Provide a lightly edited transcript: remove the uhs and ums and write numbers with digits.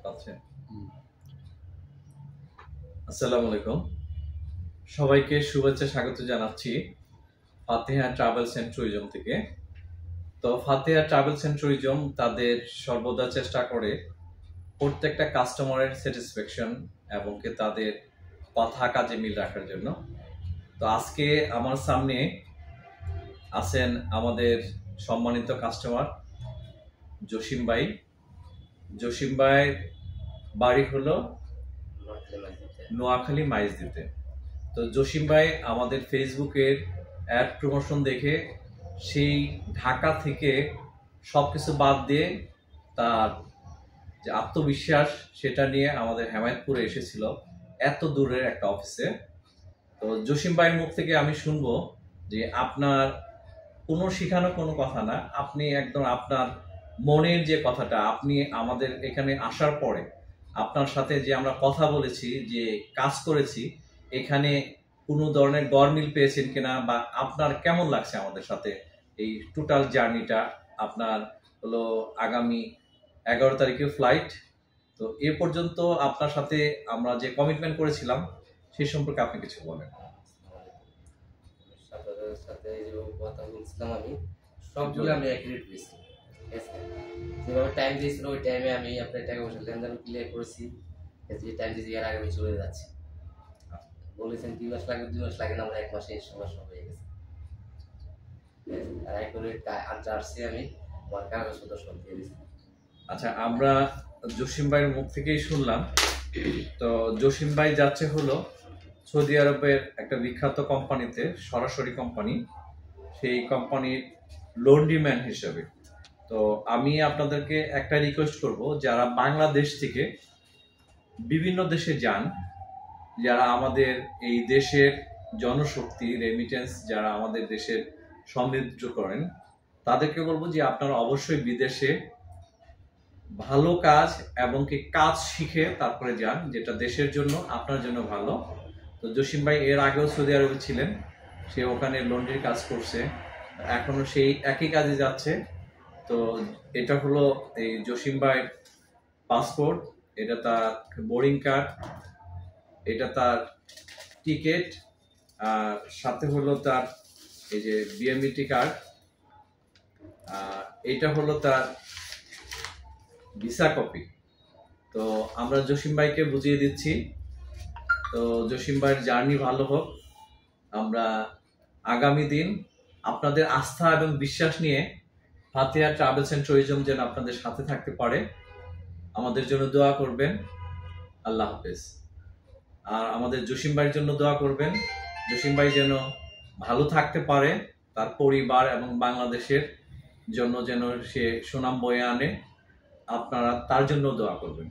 পাচ্ছেন। আসসালামু আলাইকুম, সবাইকে শুভেচ্ছা স্বাগত জানাচ্ছি ফাতেহা ট্রাভেলস এন্ড ট্যুরিজম থেকে। তো ফাতেহা ট্রাভেলস এন্ড ট্যুরিজম তাদের সর্বদা চেষ্টা করে প্রত্যেকটা কাস্টমারের স্যাটিসফ্যাকশন এবং তাদের কথা কাজে মিল রাখার জন্য। তো আজকে আমার সামনে আছেন আমাদের সম্মানিত কাস্টমার জসিম ভাই। জসিম ভাই বাড়ি হলো নোয়াখালী মাইজদিতে। তো জসিম ভাই আমাদের ফেসবুকের অ্যাড প্রমোশন দেখে সেই ঢাকা থেকে সবকিছু বাদ দিয়ে তার যে আত্মবিশ্বাস সেটা নিয়ে আমাদের হেমায়তপুরে এসেছিল, এত দূরের একটা অফিসে। তো জসিম ভাইয়ের মুখ থেকে আমি শুনবো যে আপনার কোনো শেখানো কোনো কথা না, আপনি একদম আপনার মনের যে কথাটা, আপনি আমাদের এখানে আসার পরে আপনার সাথে যে আমরা কথা বলেছি, যে কাজ করেছি, এখানে কোনো ধরনের গরমিল পেয়েছেন কিনা, বা আপনার কেমন লাগছে আমাদের সাথে এই টোটাল জার্নিটা। আপনার হলো আগামী 11 তারিখে ফ্লাইট। তো এ পর্যন্ত আপনার সাথে আমরা যে কমিটমেন্ট করেছিলাম সেই সম্পর্কে আপনি কিছু বলেন। সাথে যে কথা বলছিলাম আমি সবগুলো আমি অ্যাগ্রিড হয়েছি, ঠিক আছে। যেভাবে টাইম দিয়েছিল ওই টাইমে আমি আপনার টাকা পয়সা লেনদেন ক্লিয়ার করেছি। যে টাইম দিয়েছি এর আগে আমি চলে যাচ্ছি। বলেছেন 2 মাস লাগবে, 2 মাস লাগে না, আমার 1 মাসে এই সমস্যা হয়ে গেছে। আর অ্যাকুরেট আনসার আসছে, আমি আমার কাগজপত্র সব দিয়ে দিয়েছি। আচ্ছা, আমরা জসিম ভাইয়ের মুখ থেকেই শুনলাম। তো জসিম ভাই যাচ্ছে হলো সৌদি আরবের একটা বিখ্যাত কোম্পানিতে, সরাসরি কোম্পানি, সেই কোম্পানির লন্ড্রিম্যান হিসেবে। তো আমি আপনাদেরকে একটা রিকোয়েস্ট করব, যারা বাংলাদেশ থেকে বিভিন্ন দেশে যান, যারা আমাদের এই দেশের জনশক্তি রেমিটেন্স, যারা আমাদের দেশের সমৃদ্ধ করেন, তাদেরকে বলবো যে আপনারা অবশ্যই বিদেশে ভালো কাজ এবং কি কাজ শিখে তারপরে যান, যেটা দেশের জন্য আপনার জন্য ভালো। তো জসিম ভাই এর আগেও সৌদি আরবে ছিলেন, সে ওখানে লন্ড্রির কাজ করছে, এখনো সেই একই কাজে যাচ্ছে। তো এটা হলো এই জসিম ভাইয়ের পাসপোর্ট, এটা তার বোর্ডিং কার্ড, এটা তার টিকিট, আর সাথে হলো তার এই যে বিএমইটি কার্ড, এটা হলো তার ভিসা কপি। তো আমরা জসিম ভাইকে বুঝিয়ে দিচ্ছি। তো জসিম ভাইয়ের জার্নি ভালো হোক। আমরা আগামী দিন আপনাদের আস্থা এবং বিশ্বাস নিয়ে ফাতেহা ট্রাভেলস এন্ড ট্যুরিজম যেন আপনাদের সাথে থাকতে পারে, আমাদের জন্য দোয়া করবেন। আল্লাহ হাফেজ। আর আমাদের জসিম ভাইয়ের জন্য দোয়া করবেন, জসিম ভাই যেন ভালো থাকতে পারে, তার পরিবার এবং বাংলাদেশের জন্য যেন সে সুনাম বয়ে আনে। আপনারা তার জন্য দোয়া করবেন।